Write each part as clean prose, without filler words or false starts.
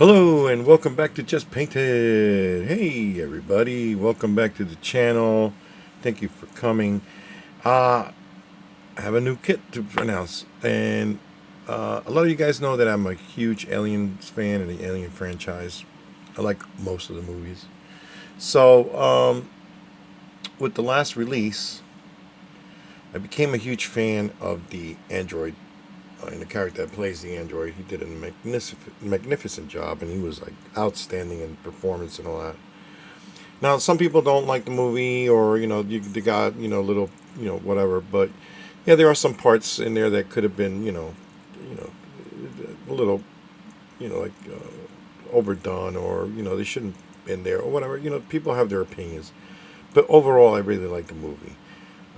Hello and welcome back to Just Painted. Hey everybody, welcome back to the channel. Thank you for coming. I have a new kit to announce, and a lot of you guys know that I'm a huge Aliens fan and the Alien franchise. I like most of the movies. So with the last release, I became a huge fan of the android. And the character that plays the android, he did a magnificent job, and he was like outstanding in performance and all that. Now, some people don't like the movie, or they got little whatever. But yeah, there are some parts in there that could have been a little overdone, or they shouldn't have been there, or whatever. People have their opinions, but overall, I really like the movie.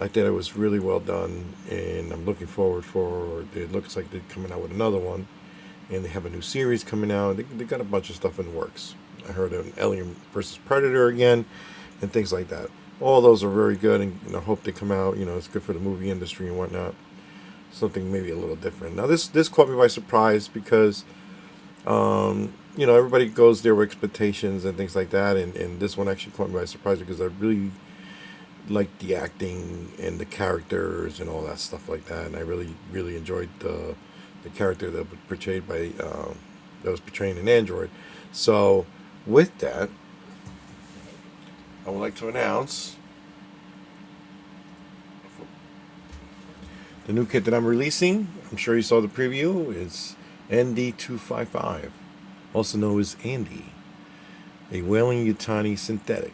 I thought it was really well done, and I'm looking forward for. It looks like they're coming out with another one, and they have a new series coming out. They got a bunch of stuff in the works. I heard an Alien versus Predator again, and things like that. All those are very good, and I hope they come out. It's good for the movie industry and whatnot. Something maybe a little different. Now this caught me by surprise because everybody goes there with expectations and things like that, and this one actually caught me by surprise because I really like the acting and the characters and all that stuff like that, and I really enjoyed the character that was portrayed by that was portraying an android. So with that, I would like to announce the new kit that I'm releasing. I'm sure you saw the preview. It's ND255, also known as Andy, a Weyland-Yutani synthetic.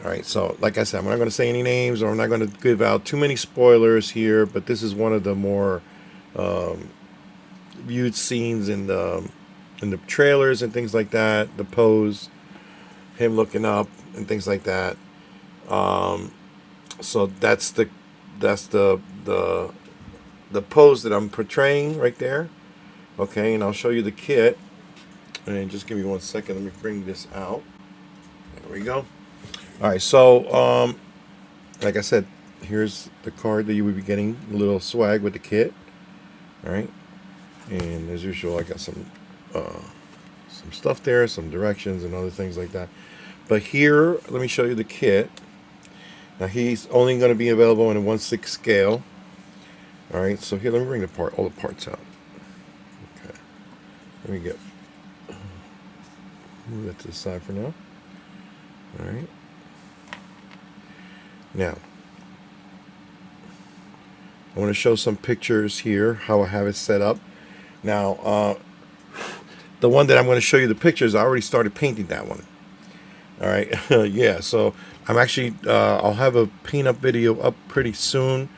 All right, so like I said, I'm not going to say any names, or I'm not going to give out too many spoilers here, but this is one of the more viewed scenes in the trailers and things like that. The pose, him looking up and things like that. So that's the pose that I'm portraying right there. Okay, and I'll show you the kit. And just give me 1 second. Let me bring this out. There we go. All right, so like I said, here's the card that you would be getting, a little swag with the kit. All right, and as usual, I got some stuff there, some directions and other things like that. But here, let me show you the kit. Now he's only going to be available in a 1/6 scale. All right, so here, let me bring all the parts out. Okay, let me move that to the side for now. All right. Now, I want to show some pictures here, how I have it set up. Now, the one that I'm going to show you the pictures, I already started painting that one. All right, yeah, so I'm actually, I'll have a paint up video up pretty soon.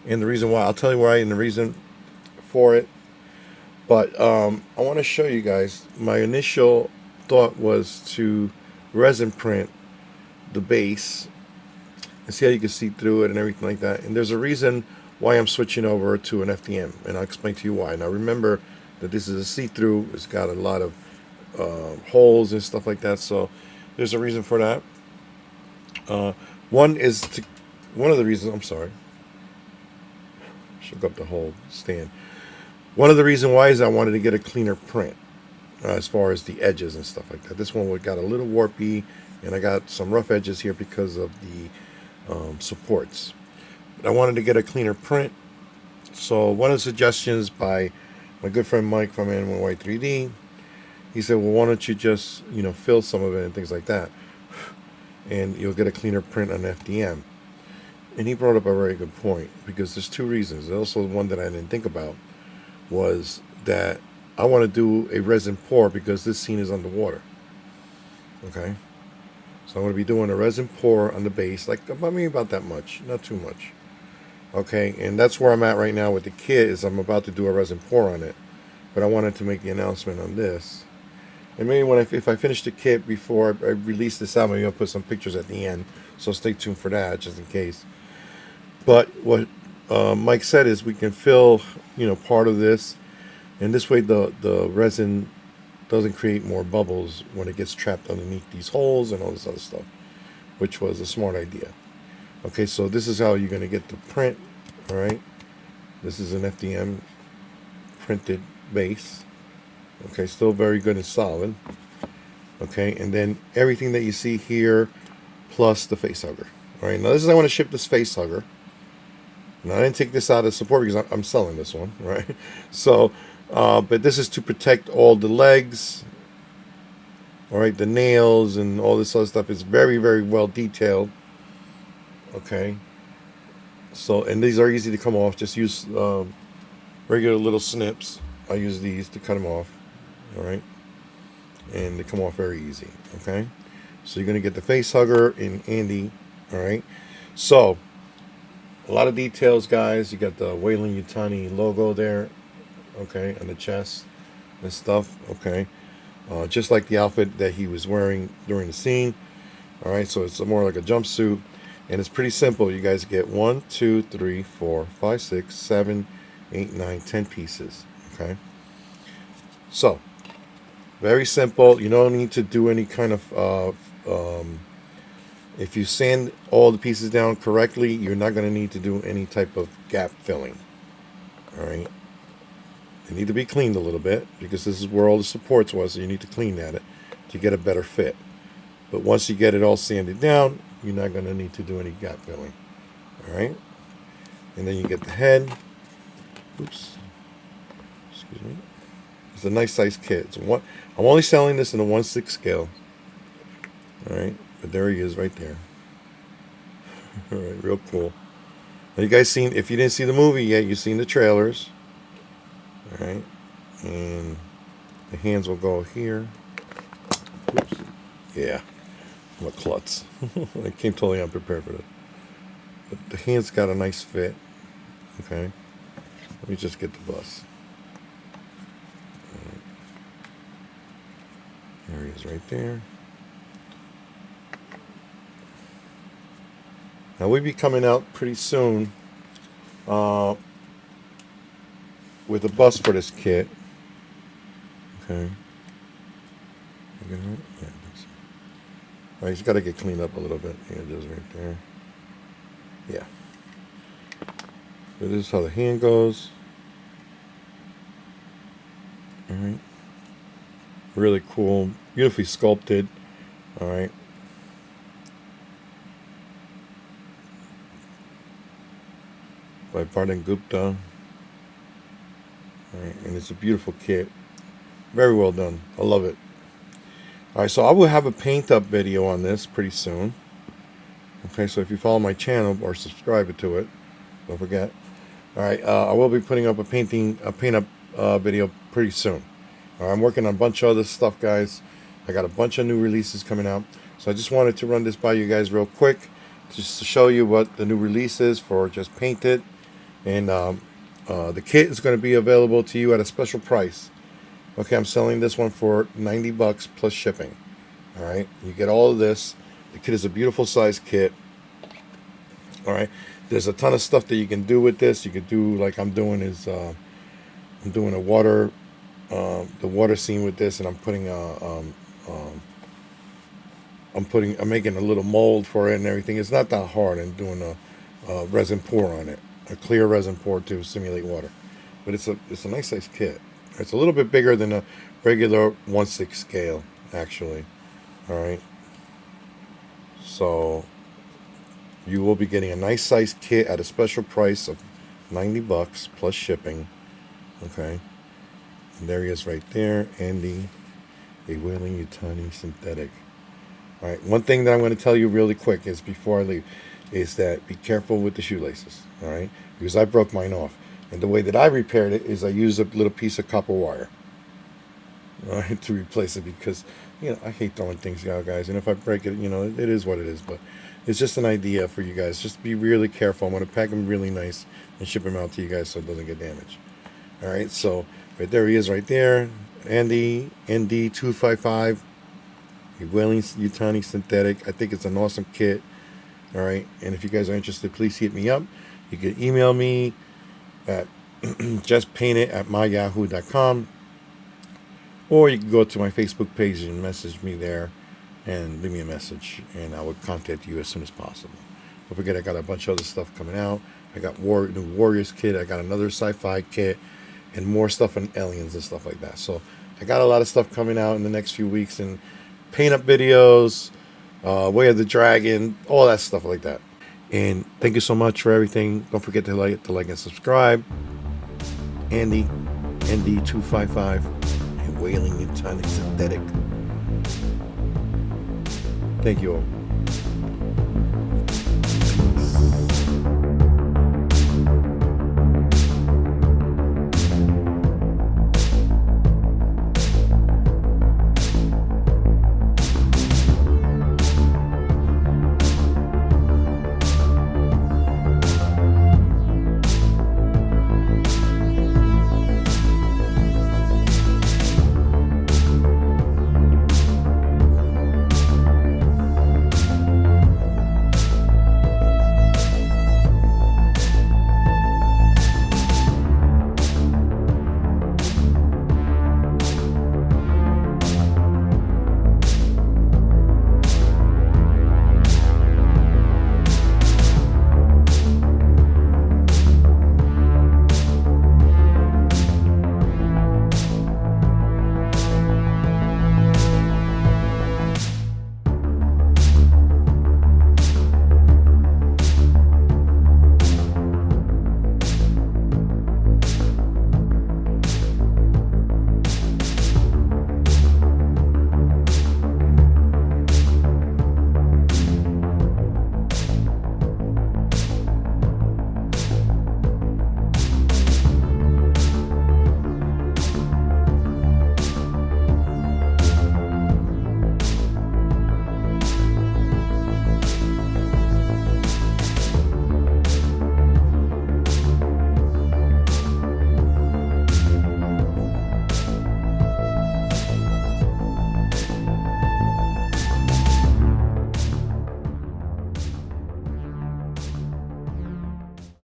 And the reason why, I'll tell you why and the reason for it. But I want to show you guys, my initial thought was to resin print the base and see how you can see through it and everything like that. And there's a reason why I'm switching over to an FDM, and I'll explain to you why. Now remember that this is a see-through. It's got a lot of holes and stuff like that, so there's a reason for that. One of the reasons, I'm sorry, shook up the whole stand. One of the reasons why is I wanted to get a cleaner print as far as the edges and stuff like that. This one got a little warpy, and I got some rough edges here because of the supports. But I wanted to get a cleaner print. So one of the suggestions by my good friend Mike from N1Y 3D, he said, well, why don't you just fill some of it and things like that, and you'll get a cleaner print on FDM. And he brought up a very good point, because there's two reasons. There's also one that I didn't think about, was that I want to do a resin pour because this scene is underwater. Okay, so I'm going to be doing a resin pour on the base, like about that much, not too much. Okay, and that's where I'm at right now with the kit, is I'm about to do a resin pour on it. But I wanted to make the announcement on this. And maybe if I finish the kit before I release this out, maybe I'll put some pictures at the end. So stay tuned for that, just in case. But what Mike said is we can fill, part of this, and this way the resin doesn't create more bubbles when it gets trapped underneath these holes and all this other stuff, which was a smart idea. Okay, so this is how you're going to get the print. All right, this is an FDM printed base. Okay, still very good and solid. Okay, and then everything that you see here, plus the face hugger. All right, now this is I want to ship this face hugger. Now I didn't take this out of support because I'm selling this one, right? So, but this is to protect all the legs. All right, the nails and all this other stuff is very, very well detailed. Okay, so and these are easy to come off. Just use regular little snips. I use these to cut them off. All right, and they come off very easy. Okay, so you're gonna get the face hugger in Andy. All right, so a lot of details, guys. You got the Weyland Yutani logo there. Okay, on the chest and stuff. Okay, just like the outfit that he was wearing during the scene. All right, so it's more like a jumpsuit, and it's pretty simple. You guys get 1, 2, 3, 4, 5, 6, 7, 8, 9, 10 pieces. Okay, so very simple. You don't need to do any kind of if you sand all the pieces down correctly, you're not going to need to do any type of gap filling. All right, they need to be cleaned a little bit because this is where all the supports was, so you need to clean at it to get a better fit. But once you get it all sanded down, you're not going to need to do any gap filling. All right, and then you get the head. Oops, excuse me. It's a nice size kit. It's one. I'm only selling this in a 1/6 scale. All right, but there he is right there. All right, real cool. Now you guys seen? If you didn't see the movie yet, you've seen the trailers. All right, and the hands will go here. Oops. Yeah, I'm a klutz. I came totally unprepared for this. But the hands got a nice fit. Okay, let me just get the bus. Right. There he is right there. Now we'll be coming out pretty soon with a bus for this kit. Okay. Yeah, right, he's got to get cleaned up a little bit. Yeah, it is right there. Yeah. So this is how the hand goes. All right. Really cool. Beautifully sculpted. All right. By Vardan Gupta. All right, and it's a beautiful kit. Very well done. I love it. All right, so I will have a paint up video on this pretty soon. Okay, so if you follow my channel or subscribe to it, don't forget. All right, I will be putting up a paint up video pretty soon. All right, I'm working on a bunch of other stuff, guys. I got a bunch of new releases coming out, so I just wanted to run this by you guys real quick, just to show you what the new release is for Just Paint It. And the kit is going to be available to you at a special price. Okay, I'm selling this one for $90 plus shipping. All right, you get all of this. The kit is a beautiful size kit. All right, there's a ton of stuff that you can do with this. You could do like I'm doing is I'm doing a water the water scene with this, and I'm putting I'm making a little mold for it and everything. It's not that hard. I'm doing a resin pour on it, a clear resin pour to simulate water. But it's a nice size kit. It's a little bit bigger than a regular 1/6 scale, actually. All right. So you will be getting a nice size kit at a special price of $90 plus shipping. Okay. And there he is right there, Andy, a Weyland Yutani synthetic. All right. One thing that I'm going to tell you really quick is before I leave is that be careful with the shoelaces. All right, because I broke mine off, and the way that I repaired it is I used a little piece of copper wire. All right, to replace it because I hate throwing things out, guys. And if I break it, it is what it is. But it's just an idea for you guys. Just be really careful. I'm going to pack them really nice and ship them out to you guys so it doesn't get damaged. All right, so right there he is right there. Andy, ND255, a Weyland Yutani synthetic. I think it's an awesome kit. All right, and if you guys are interested, please hit me up. You can email me at justpaintit@myyahoo.com, or you can go to my Facebook page and message me there and leave me a message, and I will contact you as soon as possible. Don't forget, I got a bunch of other stuff coming out. I got new Warriors kit. I got another sci-fi kit, and more stuff on aliens and stuff like that. So I got a lot of stuff coming out in the next few weeks, and paint up videos, Way of the Dragon, all that stuff like that. And thank you so much for everything. Don't forget to like and subscribe. Andy, ND255, and Whaling Tonic Synthetic. Thank you all.